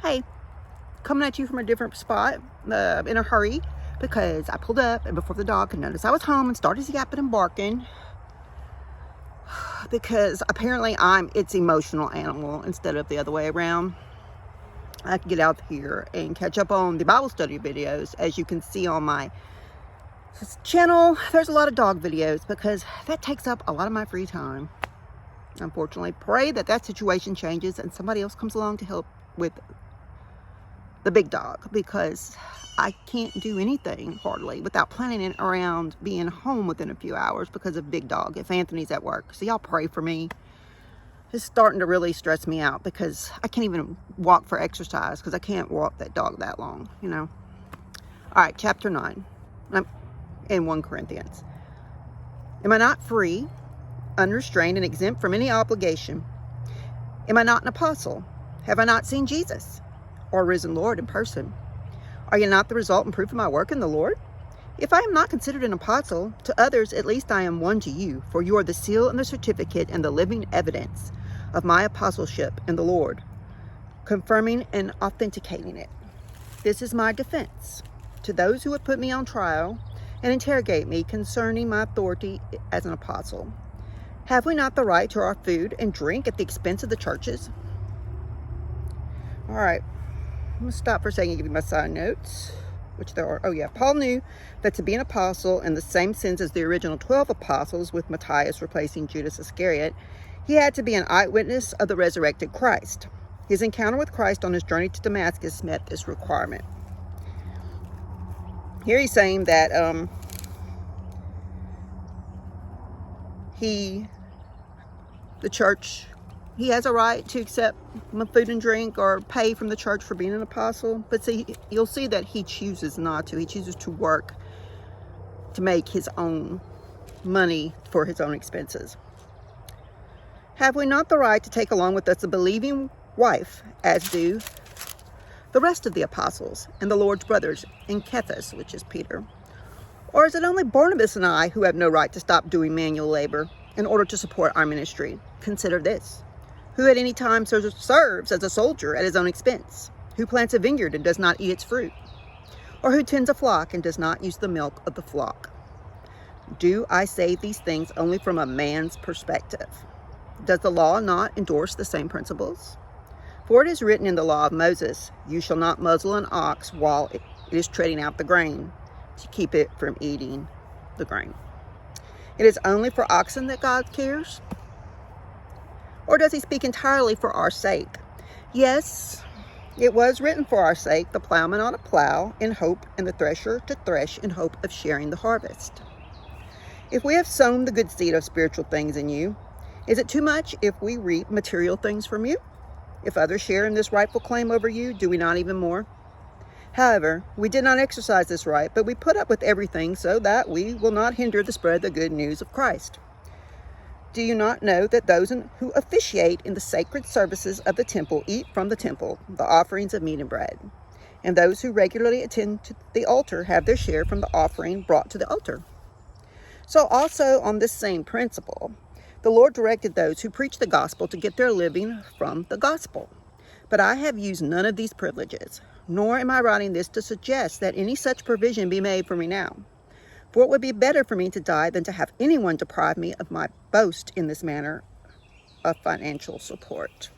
Hey, coming at you from a different spot in a hurry because I pulled up and before the dog could notice I was home and started yapping and barking because apparently I'm its emotional animal instead of the other way around. I can get out here and catch up on the Bible study videos. As you can see on my channel, there's a lot of dog videos because that takes up a lot of my free time. Unfortunately, pray that situation changes and somebody else comes along to help with the big dog, because I can't do anything hardly without planning it around being home within a few hours because of big dog if Anthony's at work. So y'all pray for me. It's starting to really stress me out because I can't even walk for exercise because I can't walk that dog that long, you know. All right, chapter 9 in 1 Corinthians. Am I not free, unrestrained, and exempt from any obligation? Am I not an apostle? Have I not seen Jesus or risen Lord in person? Are you not the result and proof of my work in the Lord? If I am not considered an apostle, to others at least I am one to you, for you are the seal and the certificate and the living evidence of my apostleship in the Lord, confirming and authenticating it. This is my defense to those who would put me on trial and interrogate me concerning my authority as an apostle. Have we not the right to our food and drink at the expense of the churches? All right. I'm going to stop for a second and give you my side notes, which there are. Oh, yeah. Paul knew that to be an apostle in the same sense as the original 12 apostles, with Matthias replacing Judas Iscariot, he had to be an eyewitness of the resurrected Christ. His encounter with Christ on his journey to Damascus met this requirement. Here he's saying that the church, he has a right to accept food and drink or pay from the church for being an apostle. But see, you'll see that he chooses not to. He chooses to work to make his own money for his own expenses. Have we not the right to take along with us a believing wife, as do the rest of the apostles and the Lord's brothers in Cephas, which is Peter? Or is it only Barnabas and I who have no right to stop doing manual labor in order to support our ministry? Consider this. Who at any time serves as a soldier at his own expense? Who plants a vineyard and does not eat its fruit? Or who tends a flock and does not use the milk of the flock? Do I say these things only from a man's perspective? Does the law not endorse the same principles? For it is written in the law of Moses, you shall not muzzle an ox while it is treading out the grain, to keep it from eating the grain. It is only for oxen that God cares? Or does he speak entirely for our sake? Yes, it was written for our sake, the plowman ought to plow in hope, and the thresher to thresh in hope of sharing the harvest. If we have sown the good seed of spiritual things in you, is it too much if we reap material things from you? If others share in this rightful claim over you, do we not even more? However, we did not exercise this right, but we put up with everything so that we will not hinder the spread of the good news of Christ. Do you not know that those who officiate in the sacred services of the temple eat from the temple the offerings of meat and bread, and those who regularly attend to the altar have their share from the offering brought to the altar? So also on this same principle, the Lord directed those who preach the gospel to get their living from the gospel. But I have used none of these privileges, nor am I writing this to suggest that any such provision be made for me now. For it would be better for me to die than to have anyone deprive me of my boast in this manner of financial support.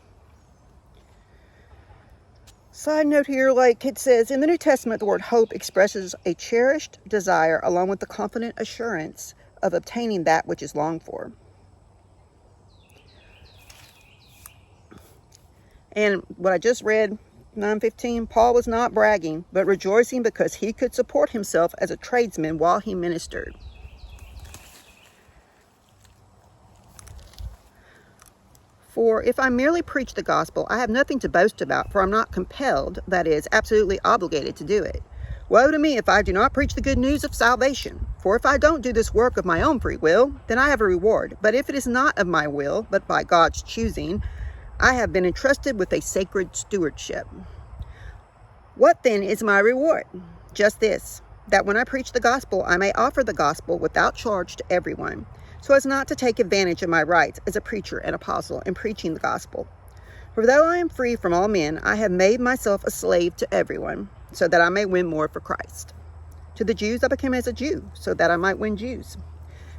Side note here, like it says in the New Testament, the word hope expresses a cherished desire along with the confident assurance of obtaining that which is longed for. And what I just read, 9:15, Paul was not bragging, but rejoicing because he could support himself as a tradesman while he ministered. For if I merely preach the gospel, I have nothing to boast about, for I'm not compelled, that is, absolutely obligated to do it. Woe to me if I do not preach the good news of salvation. For if I don't do this work of my own free will, then I have a reward. But if it is not of my will, but by God's choosing, I have been entrusted with a sacred stewardship. What then is my reward? Just this, that when I preach the gospel, I may offer the gospel without charge to everyone, so as not to take advantage of my rights as a preacher and apostle in preaching the gospel. For though I am free from all men, I have made myself a slave to everyone, so that I may win more for Christ. To the Jews I became as a Jew, so that I might win Jews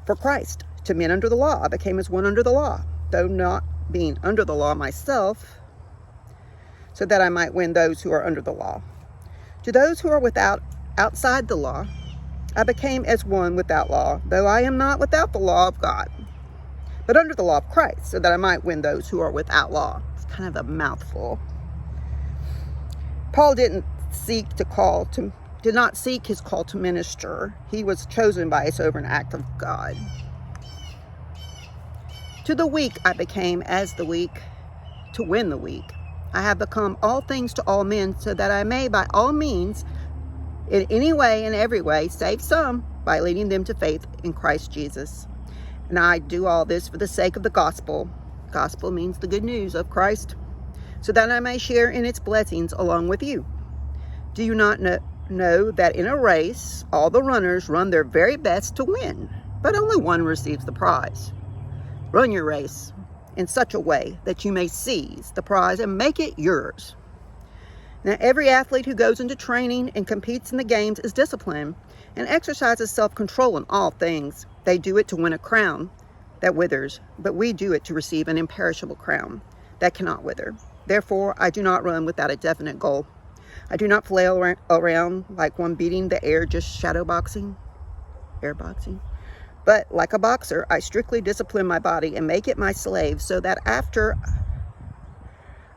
for Christ. To men under the law I became as one under the law, though not being under the law myself, so that I might win those who are under the law. To those who are outside the law, I became as one without law, though I am not without the law of God, but under the law of Christ, so that I might win those who are without law. It's kind of a mouthful. Paul did not seek his call to minister. He was chosen by a sovereign act of God. To the weak I became as the weak, to win the weak. I have become all things to all men, so that I may by all means, in any way and every way, save some by leading them to faith in Christ Jesus. And I do all this for the sake of the gospel. Gospel means the good news of Christ, so that I may share in its blessings along with you. Do you not know that in a race, all the runners run their very best to win, but only one receives the prize? Run your race in such a way that you may seize the prize and make it yours. Now, every athlete who goes into training and competes in the games is disciplined and exercises self-control in all things. They do it to win a crown that withers, but we do it to receive an imperishable crown that cannot wither. Therefore, I do not run without a definite goal. I do not flail around like one beating the air, just shadow boxing, air boxing. But like a boxer, I strictly discipline my body and make it my slave, so that after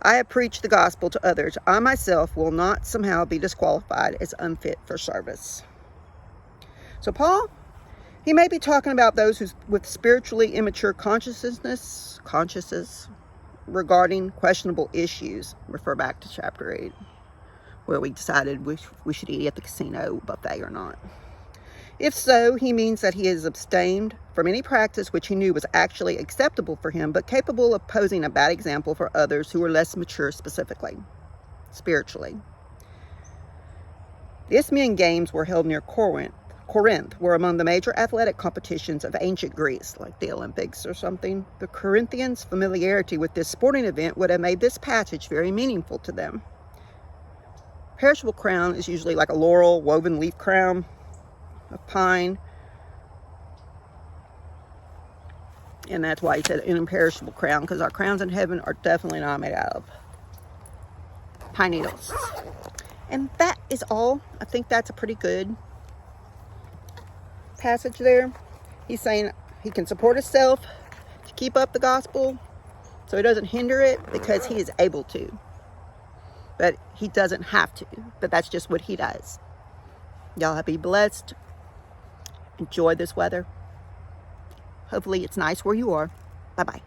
I have preached the gospel to others, I myself will not somehow be disqualified as unfit for service. So Paul, he may be talking about those with spiritually immature consciousness regarding questionable issues. Refer back to chapter 8, where we decided we should eat at the casino buffet or not. If so, he means that he has abstained from any practice which he knew was actually acceptable for him, but capable of posing a bad example for others who are less mature spiritually. The Isthmian Games were held near Corinth, were among the major athletic competitions of ancient Greece, like the Olympics or something. The Corinthians' familiarity with this sporting event would have made this passage very meaningful to them. Perishable crown is usually like a laurel woven leaf crown of pine, and that's why he said an imperishable crown, because our crowns in heaven are definitely not made out of pine needles. And that is all. I think that's a pretty good passage there. He's saying he can support himself to keep up the gospel, so he doesn't hinder it, because he is able to, but he doesn't have to. But that's just what he does. Y'all be blessed. Enjoy this weather. Hopefully it's nice where you are. Bye-bye.